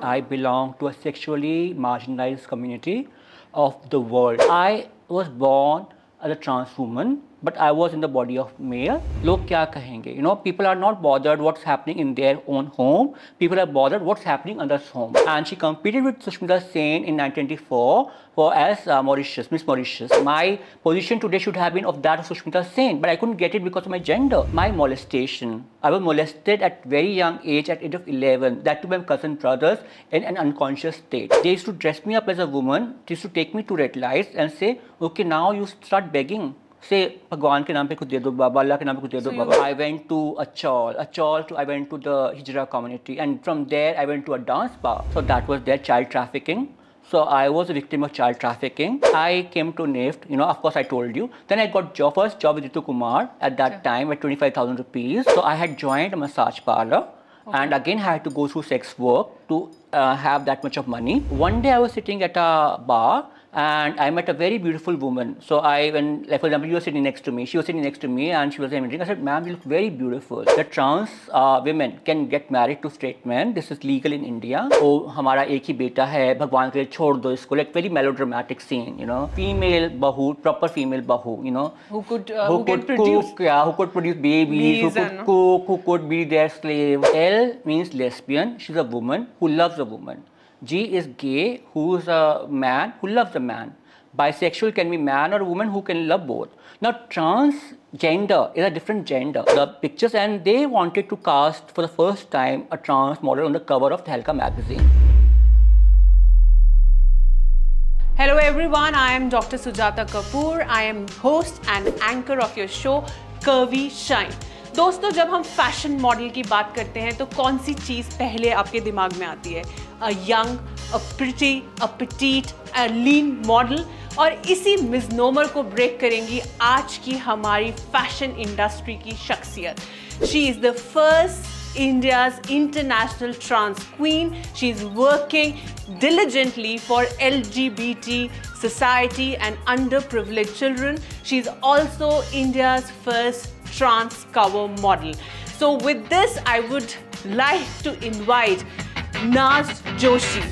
I belong to a sexually marginalized community of the world. I was born as a trans woman, but I was in the body of male. Log kya kahenge? You know, people are not bothered what's happening in their own home. People are bothered what's happening in others' home. And she competed with Sushmita Sen in 1994 as Mauritius, Miss Mauritius. My position today should have been of that of Sushmita Sen, but I couldn't get it because of my gender. My molestation. I was molested at very young age, at age of 11. That to my cousin brothers in an unconscious state. They used to dress me up as a woman. They used to take me to red lights and say, okay, now you start begging. Say, Bhagwan ke naam pe kuch de do, Baba Allah ke naam pe kuch de do, Baba. I went to a chawl I went to the Hijra community, and from there I went to a dance bar. So that was their child trafficking. So I was a victim of child trafficking. I came to NIFT, you know, of course I told you. Then I got first job with Ritu Kumar at that time at 25,000 rupees. So I had joined a massage parlor. Okay. And again I had to go through sex work to have that much of money. One day I was sitting at a bar and I met a very beautiful woman. So like for example, you were sitting next to me, she was sitting next to me and she was saying, I said, ma'am, you look very beautiful. The trans women can get married to straight men. This is legal in India. Oh, हमारा एक ही बेटा है, भगवान के लिए छोड़ दो इसको. Like very melodramatic scene, you know. Female bahu, proper female bahu, you know. Who could produce, yeah, who could produce babies, who could cook, who could be their slave. L means lesbian. She's a woman who loves a woman. G is gay, who is a man who loves a man. Bisexual can be man or woman who can love both. Now, transgender is a different gender. The pictures, and they wanted to cast for the first time a trans model on the cover of Tehelka magazine. Hello everyone, I am Dr. Sujata Kapoor. I am host and anchor of your show, Curvy Shine. दोस्तों, जब हम fashion model की बात करते हैं तो कौन सी चीज़ पहले आपके दिमाग में आती है? A young, a pretty, a petite, a lean model. और इसी मिसनोमर को ब्रेक करेंगी आज की हमारी फैशन इंडस्ट्री की शख्सियत. She is the first India's international trans queen. She's working diligently for LGBT society and underprivileged children. She's also India's first trans cover model. So with this, I would like to invite Naz Joshi.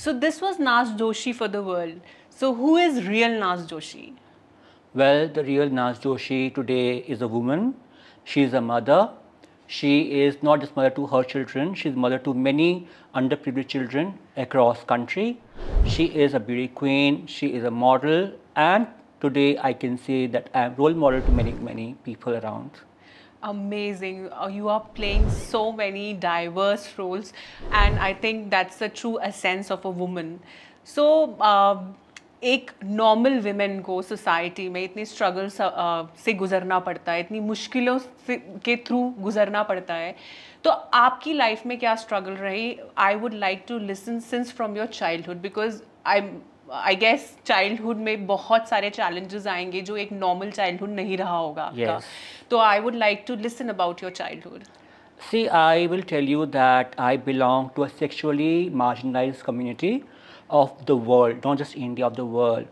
So this was Naz Joshi for the world. So who is real Naz Joshi? Well, the real Naz Joshi today is a woman. She is a mother. She is not just mother to her children, she is mother to many underprivileged children across country. She is a beauty queen, she is a model, and today I can say that I am role model to many people around. Amazing. You are playing so many diverse roles, and I think that's the true essence of a woman. So, एक normal women को society में इतनी struggle से गुजरना पड़ता है, इतनी मुश्किलों के थ्रू गुजरना पड़ता है, तो आपकी लाइफ में क्या स्ट्रगल रही? I would like to listen since from your childhood, because I guess childhood में बहुत सारे चैलेंजेस आएंगे जो एक नॉर्मल चाइल्डहुड नहीं रहा होगा आपका. तो I would like to listen about your childhood. See, I will tell you that I belong to a sexually marginalized community of the world, not just India, of the world,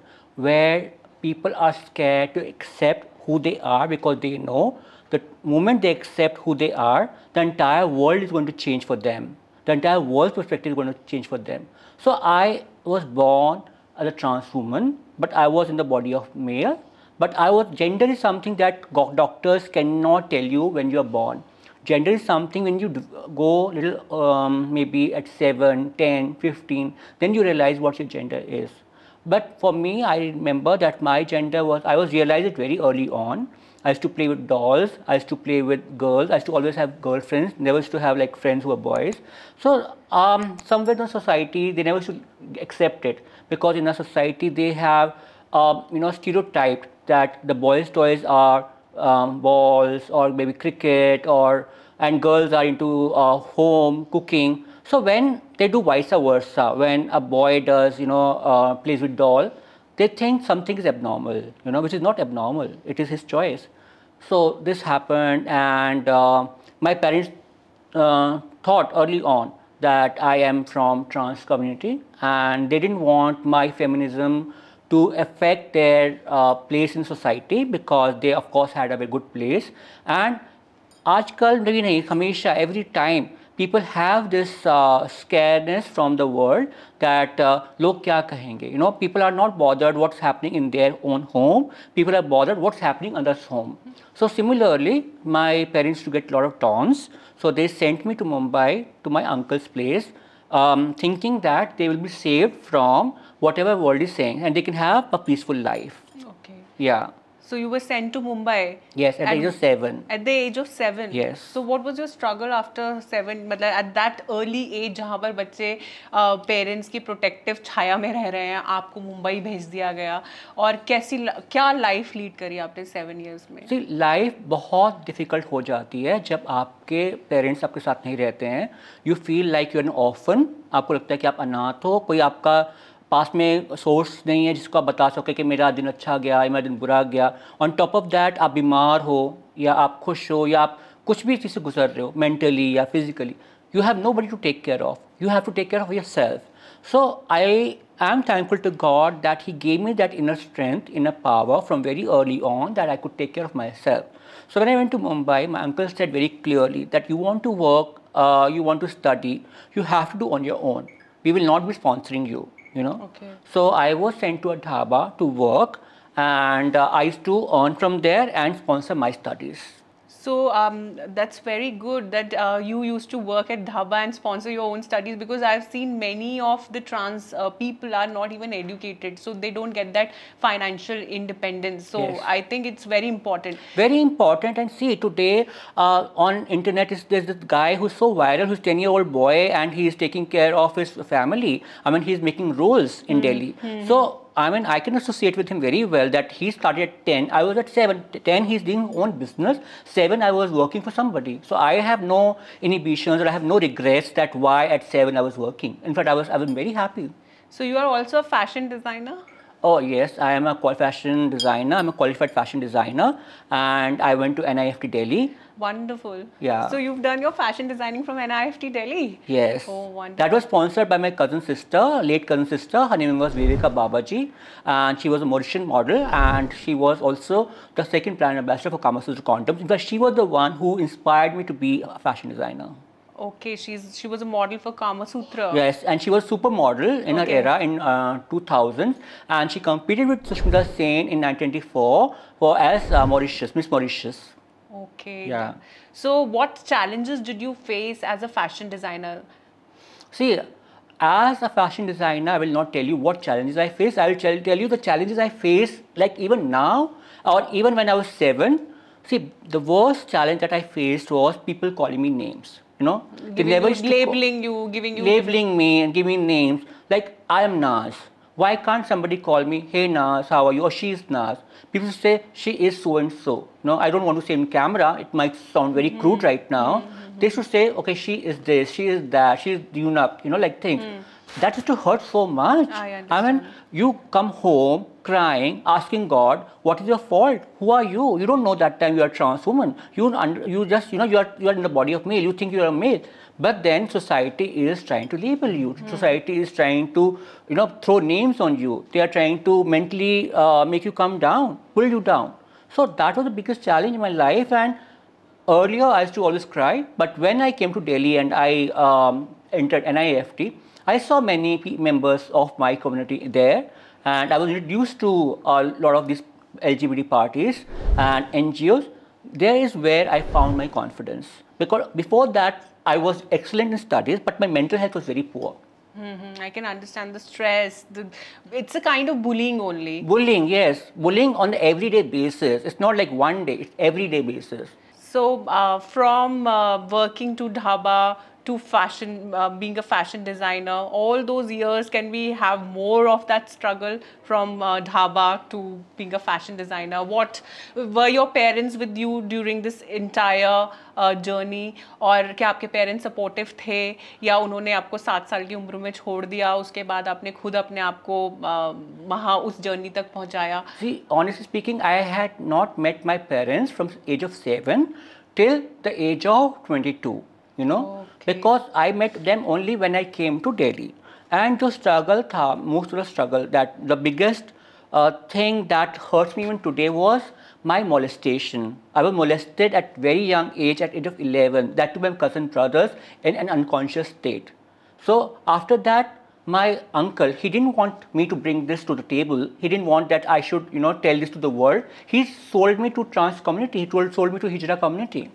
where people are scared to accept who they are because they know the moment they accept who they are, the entire world is going to change for them. The entire world's perspective is going to change for them. So I was born as a trans woman, but I was in the body of male. But gender is something that doctors cannot tell you when you are born. Gender is something when you go little, maybe at 7, 10, 15, then you realize what your gender is. But for me, I remember that my gender was, I realized it very early on. I used to play with dolls, I used to play with girls, I used to always have girlfriends, never used to have like friends who were boys. So somewhere in the society, they never used to accept it, because in a society they have stereotyped that the boys' toys are balls or maybe cricket, and girls are into home cooking. So when they do vice versa, when a boy does plays with doll, they think something is abnormal, which is not abnormal. It is his choice. So this happened, and my parents thought early on that I am from trans community, and they didn't want my feminism to affect their place in society, because they of course had a very good place. And आजकल नहीं नहीं हमेशा every time people have this scaredness from the world that लोग क्या कहेंगे, people are not bothered what's happening in their own home, people are bothered what's happening in others' home. So similarly, my parents used to get a lot of taunts, so they sent me to Mumbai to my uncle's place, thinking that they will be saved from whatever world is saying and they can have a peaceful life. Okay. Yeah. So you were sent to Mumbai? Yes, at the age of 7. At the age of 7? Yes. So what was your struggle after 7? मतलब at that early age जहाँ पर बच्चे parents की protective छाया में रह रहे हैं, आपको मुंबई भेज दिया गया, और क्या life lead करी आपने 7 years में? See, life बहुत difficult हो जाती है जब आपके parents आपके साथ नहीं रहते हैं. You feel like you're an orphan. आपको लगता है कि आप अनाथ हो, कोई आपका पास में सोर्स नहीं है जिसको आप बता सके कि मेरा दिन अच्छा गया या मेरा दिन बुरा गया. ऑन टॉप ऑफ दैट आप बीमार हो या आप खुश हो या आप कुछ भी चीज़ से गुजर रहे हो मेंटली या physically, you have nobody to take care of. You have to take care of yourself. So I am thankful to God that He gave me that inner strength, inner power from very early on, that I could take care of myself. So when I went to Mumbai, my uncle said very clearly that you want to work, you want to study, you have to do on your own. We will not be sponsoring you. Okay. So I was sent to a dhaba to work, and I used to earn from there and sponsor my studies. So that's very good that you used to work at dhaba and sponsor your own studies, because I've seen many of the trans people are not even educated, so they don't get that financial independence. So Yes. I think it's very important. Very important. And see, today on internet there's this guy who's so viral, who's 10-year-old boy, and he is taking care of his family. I mean, he's making rules in Delhi. So I mean, I can associate with him very well that he started at 10. I was at 7. 10, he's doing his own business. 7, I was working for somebody. So I have no inhibitions, or I have no regrets that why at 7 I was working. In fact, I was very happy. So you are also a fashion designer? Oh yes, I am a fashion designer. I'm a qualified fashion designer, and I went to NIFT Delhi. Wonderful. Yeah. So you've done your fashion designing from NIFT Delhi? Yes. Oh, wonderful. That was sponsored by my cousin sister, late cousin sister. Her name was Viveka Babaji, and she was a Mauritian model, and she was also the second brand ambassador for Kama Sutra condoms. In fact, she was the one who inspired me to be a fashion designer. Okay, she was a model for Kama Sutra. Yes, and she was supermodel in her era in 2000s, and she competed with Sushmita Sen in 1994 as Mauritius, Miss Mauritius. Okay. Yeah. So what challenges did you face as a fashion designer? See, as a fashion designer, I will not tell you what challenges I face. I will tell you the challenges I face, like even now, or even when I was 7. See, the worst challenge that I faced was people calling me names. Labeling you, giving you... Labeling me and giving names. Like, I am Naz. Why can't somebody call me, hey Naz, how are you? Or she's Naz. People say, she is so and so. I don't want to say in camera, it might sound very crude right now. They should say, okay, she is this, she is that, she is Dunap, like things. That used to hurt so much. I understand. I mean, you come home crying, asking God, what is your fault? Who are you? You don't know that time you are a trans woman. You just, you are in the body of male. You think you are a male. But then society is trying to label you. Society is trying to, throw names on you. They are trying to mentally make you come down, pull you down. So that was the biggest challenge in my life. And earlier I used to always cry. But when I came to Delhi and I entered NIFT, I saw many members of my community there, and I was introduced to a lot of these LGBT parties and NGOs. There is where I found my confidence, because before that I was excellent in studies, but my mental health was very poor. I can understand the stress. It's a kind of bullying only. Bullying, yes. Bullying on an everyday basis. It's not like one day, it's everyday basis. So from working to dhaba to fashion, being a fashion designer? All those years, can we have more of that struggle from dhaba to being a fashion designer? What were your parents with you during this entire journey? और क्या आपके parents supportive थे या उन्होंने आपको 7 साल की उम्र में छोड़ दिया, उसके बाद आपने खुद अपने आप को वहाँ उस journey तक पहुँचाया? See, honestly speaking, I had not met my parents from age of 7 till the age of 22, you know, because I met them only when I came to Delhi. And the struggle tha, most of the struggle, that the biggest thing that hurts me even today was my molestation. I was molested at very young age, at age of 11, that to my cousin brothers in an unconscious state. So after that, my uncle, he didn't want me to bring this to the table. He didn't want that I should, you know, tell this to the world. He sold me to trans community. He sold me to Hijra community.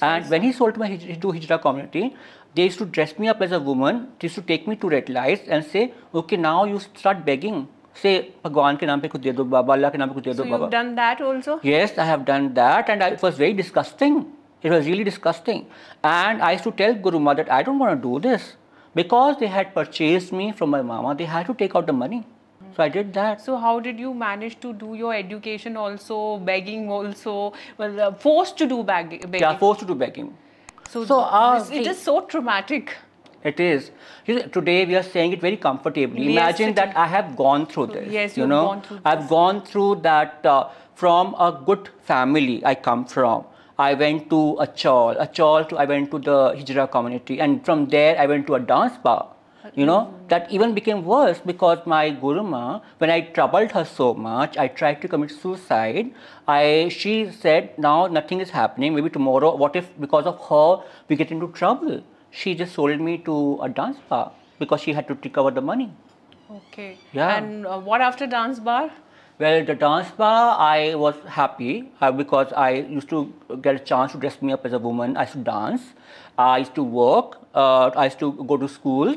And when he sold me to Hijra community, they used to dress me up as a woman. They used to take me to red lights and say, okay, now you start begging. Say, Bhagwan ke naam pe kuch de do, Baba, Allah ke naam pe kuch de do, So Baba. you've done that also? Yes, I have done that, and it was very disgusting. It was really disgusting. And I used to tell Guru Ma that I don't want to do this. Because they had purchased me from my mama, they had to take out the money. So I did that. So how did you manage to do your education also, begging also, well, forced to do begging? Yeah, forced to do begging. So, see, it is so traumatic. It is. You see, today we are saying it very comfortably. Yes, Imagine that I have gone through this. Yes, you you've know, gone through this. I've gone through that from a good family I come from. I went to a chawl to I went to the Hijra community, and from there I went to a dance bar. You know, that even became worse because my Guru Ma, when I troubled her so much, I tried to commit suicide. She said, now nothing is happening, maybe tomorrow, what if because of her we get into trouble? She just sold me to a dance bar because she had to recover the money. Okay. Yeah. And what after dance bar? Well, the dance bar, I was happy because I used to get a chance to dress me up as a woman. I used to dance. I used to work. I used to go to school.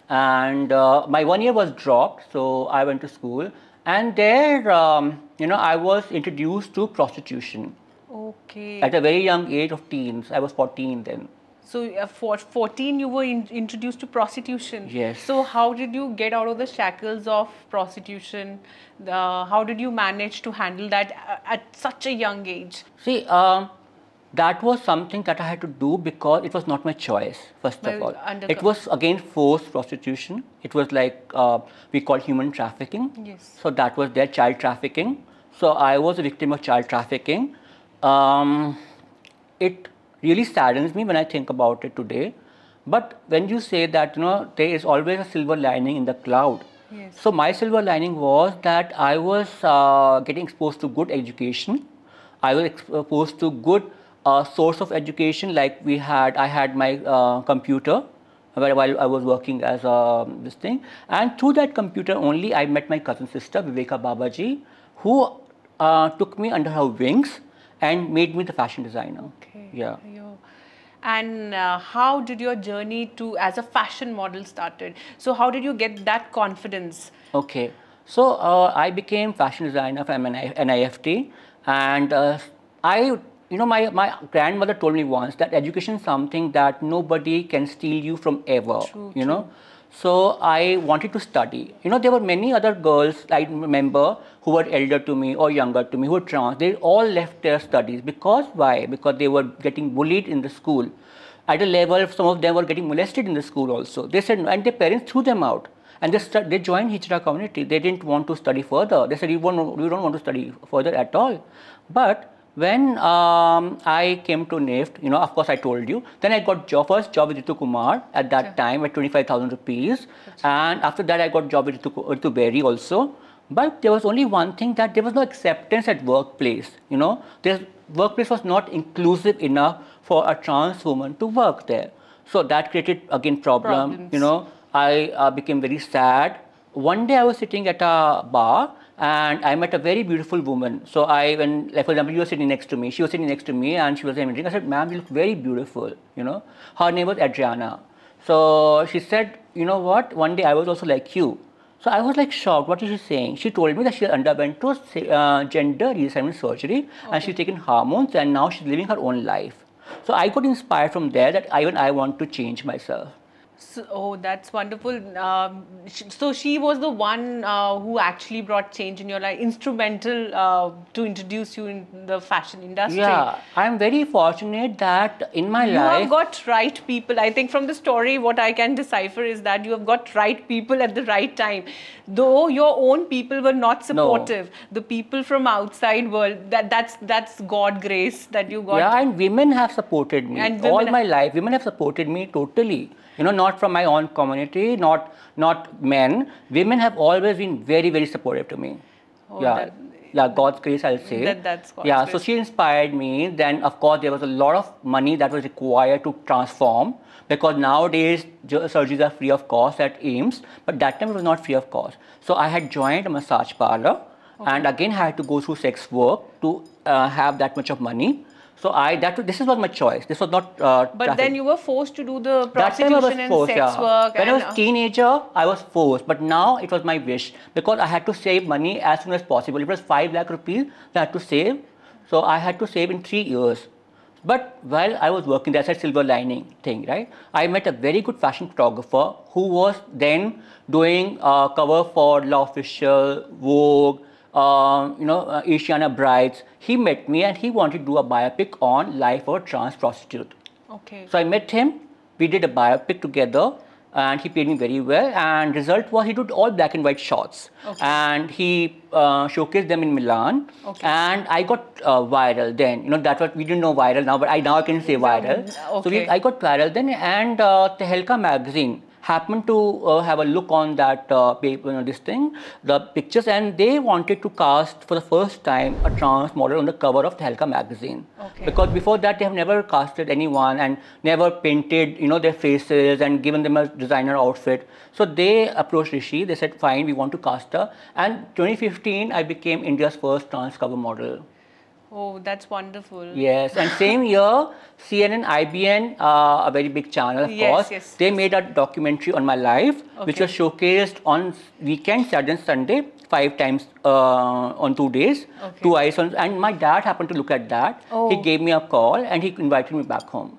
And my 1 year was dropped, so I went to school. And there, you know, I was introduced to prostitution. Okay. At a very young age of teens. I was 14 then. So for 14 you were introduced to prostitution. Yes. So how did you get out of the shackles of prostitution? How did you manage to handle that at such a young age? See, that was something that I had to do because it was not my choice, first of all. It was again forced prostitution. It was like we call human trafficking. Yes. So that was their child trafficking. So I was a victim of child trafficking. It really saddens me when I think about it today. But when you say that, you know, there is always a silver lining in the cloud. Yes. So my silver lining was that I was getting exposed to good education. I was exposed to good source of education, like I had my computer while I was working as this thing. And through that computer only, I met my cousin sister, Viveka Babaji, who took me under her wings and made me the fashion designer. Okay. Yeah. And how did your journey as a fashion model started? So how did you get that confidence? Okay. So I became fashion designer for NIFT, and you know, my grandmother told me once that education is something that nobody can steal you from ever. True, you know. So I wanted to study. You know, there were many other girls I remember who were elder to me or younger to me who were trans. They all left their studies because why? Because they were getting bullied in the school. At a level, some of them were getting molested in the school also. They said, and their parents threw them out. And they joined Hijra community. They didn't want to study further. They said, you don't want to study further at all. But when I came to NIFT, you know, of course I told you, then I got first job with Ritu Kumar at that time at 25,000 rupees. And after that I got job with Ritu Berry also. But there was only one thing, that there was no acceptance at workplace, you know. The workplace was not inclusive enough for a trans woman to work there. So that created again problems. You know. I became very sad. One day I was sitting at a bar and I met a very beautiful woman. So like for example, you were sitting next to me, she was sitting next to me and she was saying, I said, ma'am, you look very beautiful, you know. Her name was Adriana. So she said, you know what, one day I was also like you. So I was like shocked, what is she saying? She told me that she underwent gender reassignment surgery and she's taken hormones and now she's living her own life. So I got inspired from there that even I want to change myself. So, oh, that's wonderful. So she was the one who actually brought change in your life, instrumental to introduce you in the fashion industry. Yeah, I'm very fortunate that in my You life. have got right people. I think from the story, what I can decipher is that you have got right people at the right time. Though your own people were not supportive, the people from outside world, that's God grace that you got. Yeah, and women have supported me And all women my life. Women have supported me totally. You know, not from my own community, not men. Women have always been very, very supportive to me. Oh, Yeah, yeah, God's grace, I'll say. That's God's Yeah, grace. so she inspired me. Then, of course, there was a lot of money that was required to transform, because nowadays surgeries are free of cost at AIIMS, but that time it was not free of cost. So I had joined a massage parlor, and again I had to go through sex work to have that much of money. So this was my choice. This was not. But traffic. then you were forced to do the That time I was prostitution and forced, sex yeah. work. When I and, was teenager, I was forced. But now it was my wish, because I had to save money as soon as possible. It was 5 lakh rupees that I had to save. So I had to save in 3 years. But while I was working, that's a silver lining thing, right? I met a very good fashion photographer who was then doing cover for La Official, Vogue, Asiana Brides. He met me and he wanted to do a biopic on life of a trans prostitute. Okay. So I met him, we did a biopic together, and he paid me very well. And result was he did all black and white shots, and he showcased them in Milan. And I got viral then. You know, that's what we didn't know viral now, but now I can say viral. So I got viral then, and Tehelka magazine happened to have a look on that paper, the pictures, and they wanted to cast for the first time a trans model on the cover of Tehelka magazine. Because before that they have never casted anyone and never painted, their faces and given them a designer outfit. So they approached Rishi. They said, fine, we want to cast her. And 2015, I became India's first trans cover model. Oh, that's wonderful. Yes, and same year, CNN, IBN, a very big channel, of course, they made a documentary on my life, which was showcased on weekend, Saturday and Sunday, 5 times on 2 days, twice. And my dad happened to look at that. He gave me a call and he invited me back home.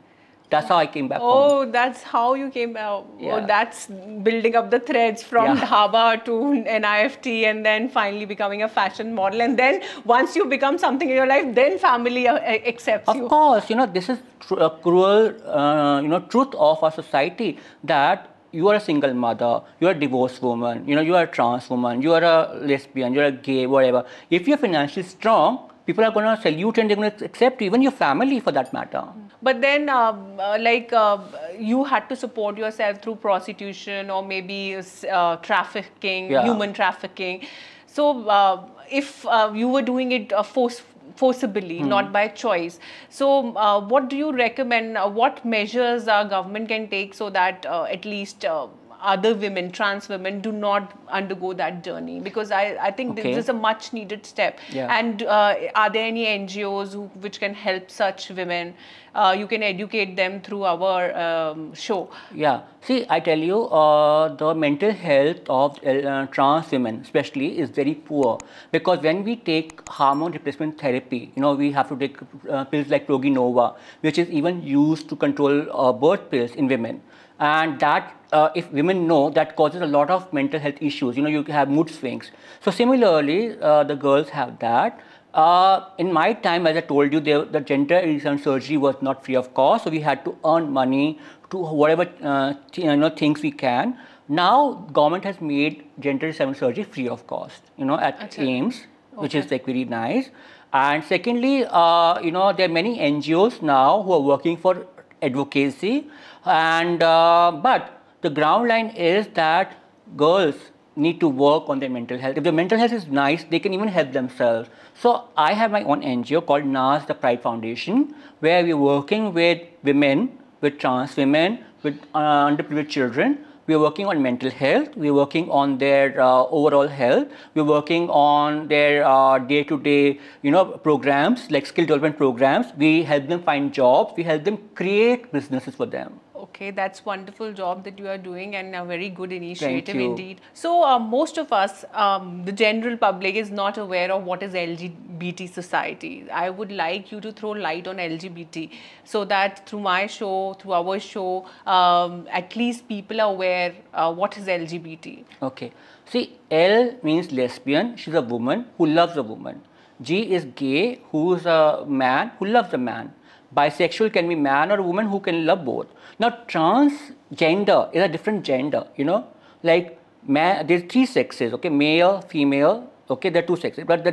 That's how I came back home. Oh, that's how you came back. Yeah. Oh, that's building up the threads from dhaba to NIFT and then finally becoming a fashion model. And then once you become something in your life, then family accepts you. Of course, this is a cruel, truth of our society, that you are a single mother, you are a divorced woman, you are a trans woman, you are a lesbian, you are a gay, whatever. If you are financially strong, people are going to salute and they're going to accept you, even your family for that matter. But then, you had to support yourself through prostitution or maybe trafficking, human trafficking. So, if you were doing it forcibly, not by choice. So, what do you recommend? What measures our government can take so that at least other women, trans women, do not undergo that journey? Because I think this is a much needed step. And are there any NGOs which can help such women? You can educate them through our show. Yeah. See, I tell you, the mental health of trans women especially is very poor, because when we take hormone replacement therapy, we have to take pills like Proginova, which is even used to control birth pills in women. And that, if women know, that causes a lot of mental health issues. You have mood swings. So similarly, the girls have that. In my time, as I told you, the gender reassignment surgery was not free of cost, so we had to earn money to whatever things we can. Now, government has made gender reassignment surgery free of cost, at AIIMS, which is like very nice. And secondly, there are many NGOs now who are working for advocacy, and but the ground line is that girls need to work on their mental health. If their mental health is nice, they can even help themselves. So I have my own NGO called NAS, the Pride Foundation, where we're working with women, with trans women, with underprivileged children. We're working on mental health. We're working on their overall health. We're working on their day-to-day, programs like skill development programs. We help them find jobs. We help them create businesses for them. Okay, that's wonderful job that you are doing and a very good initiative you. indeed. So most of us, the general public is not aware of what is LGBT society. I would like you to throw light on LGBT so that through my show, through our show, at least people are aware what is LGBT. Okay. See, L means lesbian. She's a woman who loves a woman. G is gay, who is a man who loves a man. Bisexual can be man or woman who can love both. Now, transgender is a different gender, you know, like there's three sexes, okay, male, female, okay, there are two sexes, but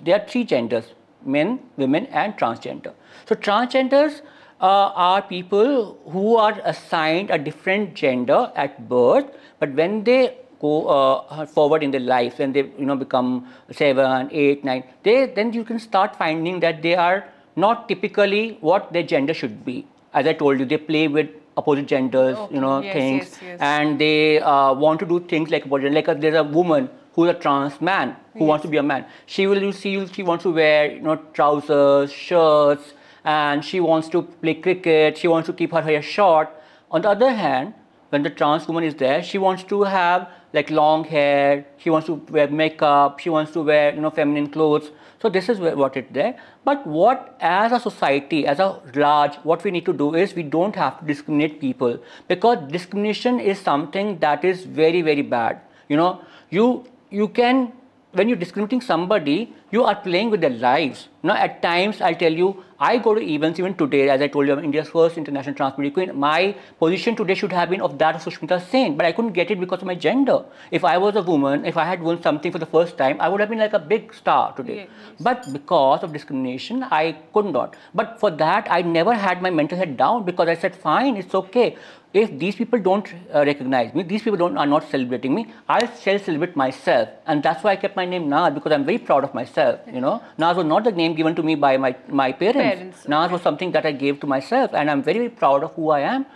there are three genders, men, women, and transgender. So, transgenders are people who are assigned a different gender at birth, but when they go forward in their life, when they become 7, 8, 9, then you can start finding that they are not typically what their gender should be. As I told you, they play with opposite genders, okay. things, Yes. and they want to do things like opposite. Like there's a woman who's a trans man who wants to be a man. She wants to wear trousers, shirts, and she wants to play cricket. She wants to keep her hair short. On the other hand, when the trans woman is there, she wants to have like long hair. She wants to wear makeup. She wants to wear feminine clothes. So this is what it's there. But what, as a society, as a large, what we need to do is we don't have to discriminate people, because discrimination is something that is very, very bad. You can, when you're discriminating somebody, you are playing with their lives. At times, I'll tell you, I go to events even today, as I told you, I'm India's first international trans beauty queen. My position today should have been of that of Sushmita Sen, but I couldn't get it because of my gender. If I was a woman, if I had won something for the first time, I would have been like a big star today. Yes. But because of discrimination, I could not. But for that, I never had my mental head down, because I said, fine, it's okay. If these people don't recognize me, these people are not celebrating me, I'll celebrate myself. And that's why I kept my name Naz, because I'm very proud of myself. Naz was not the name given to me by my parents. Naz was something that I gave to myself, and I'm very, very proud of who I am,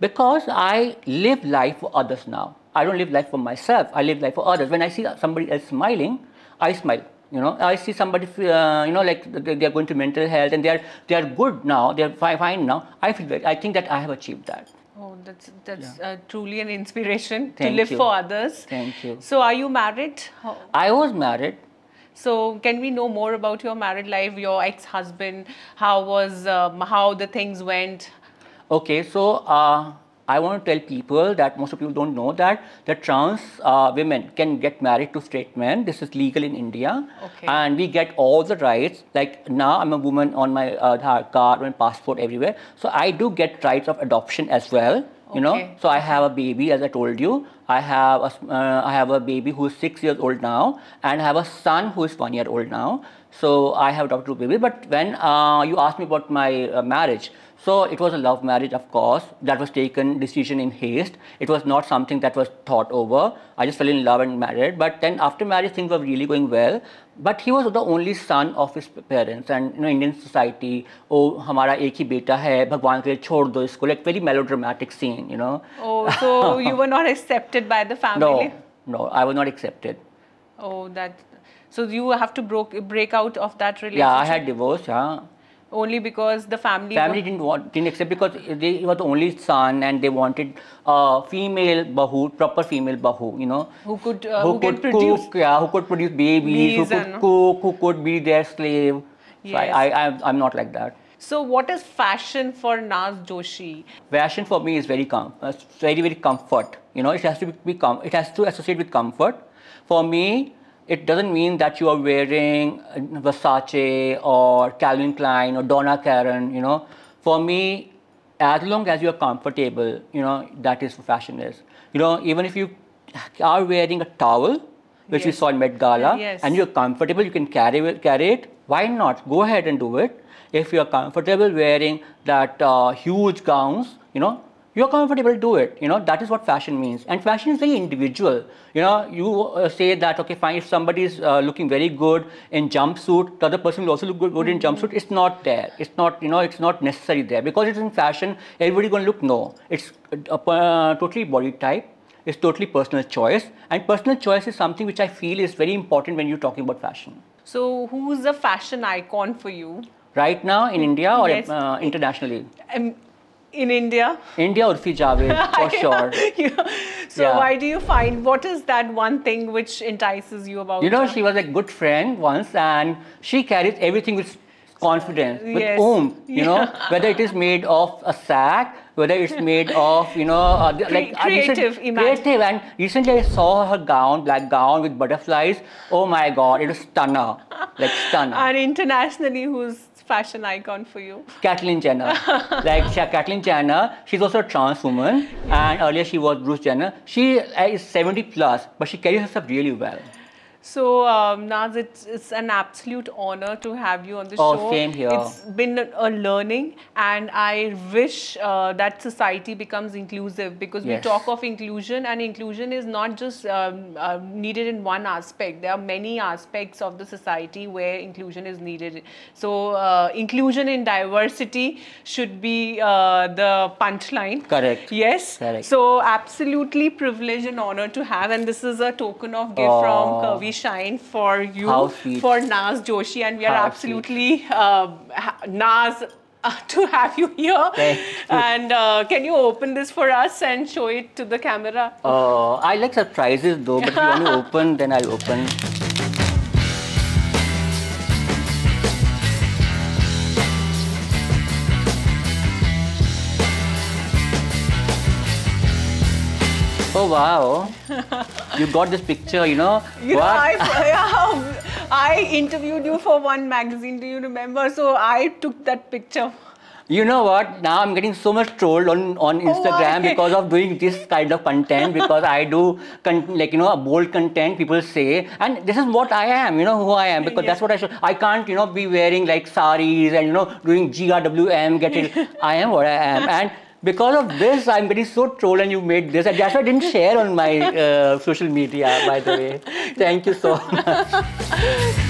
because I live life for others now. I don't live life for myself, I live life for others. When I see somebody else smiling, I smile. I see somebody, like they are going through mental health and they are good now, they are fine now. I think that I have achieved that. Oh, that's truly an inspiration to live for others. Thank you. So, are you married? I was married. So, can we know more about your married life, your ex-husband? How the things went? Okay, so I want to tell people that most of people don't know that the trans women can get married to straight men. This is legal in India. Okay. And we get all the rights. Like now I'm a woman on my Aadhaar card, on my passport, everywhere. So I do get rights of adoption as well. So I have a baby, as I told you. I have a baby who is 6 years old now, and I have a son who is 1 year old now. So I have adopted a baby. But when you asked me about my marriage, so it was a love marriage, of course. That was taken decision in haste. It was not something that was thought over. I just fell in love and married. But then after marriage, things were really going well. But he was the only son of his parents, and Indian society, oh, हमारा एक ही बेटा है, भगवान के लिए छोड़ दो इसको, like very melodramatic scene, Oh, so you were not accepted by the family? No, I was not accepted. Oh, so you have to break out of that relationship? Yeah, I had divorced, yeah. Only because the family didn't accept, because he was the only son, and they wanted female bahu, proper female bahu, who could produce, who could produce babies, who could cook, who could be their slave. Yes. So I'm not like that. So what is fashion for Naz Joshi? Fashion for me is very very comfort. It has to it has to associate with comfort. For me, it doesn't mean that you are wearing Versace or Calvin Klein or Donna Karan, For me, as long as you are comfortable, that is what fashion is. Even if you are wearing a towel, which we saw in Met Gala, and you're comfortable, you can carry it, why not? Go ahead and do it. If you're comfortable wearing that huge gowns, you're comfortable, do it. That is what fashion means. And fashion is very individual. You say that, okay, fine, if somebody is looking very good in jumpsuit, the other person will also look good in jumpsuit. It's not there. It's not, it's not necessary there. Because it's in fashion, everybody's going to look, no. It's totally body type. It's totally personal choice. And personal choice is something which I feel is very important when you're talking about fashion. So, who's a fashion icon for you? Right now in India or internationally? In India? India, Urfi Javed, for sure. So Yeah. why do you find, what is that one thing which entices you about You know, her? she was a good friend once, and she carries everything with confidence, with Yes. you know, whether it is made of a sack, whether it's made of, you know, Creative, creative. And recently I saw her gown, black gown with butterflies. Oh my God, it was stunner, like stunner. And internationally, who's fashion icon for you? Caitlyn Jenner. Caitlyn Jenner, she's also a trans woman, and earlier she was Bruce Jenner. She is 70 plus, but she carries herself really well. So, Naz, it's an absolute honor to have you on the Oh, show. same here. It's been a learning, and I wish that society becomes inclusive, because we Yes. talk of inclusion, and inclusion is not just needed in one aspect. There are many aspects of the society where inclusion is needed. So, inclusion in diversity should be the punchline. Correct. Yes. Correct. So, absolutely privileged and honor to have, and this is a token of gift from Curvy Shine for you, How sweet. for Naz Joshi, and we are How absolutely Naz to have you here. Thank you. And can you open this for us and show it to the camera? I like surprises though, but if you want to open, then I'll open. Oh wow, you got this picture, you know. You know, What? I interviewed you for one magazine, do you remember? So I took that picture. You know what? Now I'm getting so much trolled on Instagram Why? because of doing this kind of content, because I do like, you know, a bold content, people say, and this is what I am, you know, who I am, because that's what I should. I can't, you know, be wearing like saris and, you know, doing GRWM, get it. I am what I am. And because of this, I'm getting so trolled, and you made this, and that's why I didn't share on my social media, by the way. Thank you so much.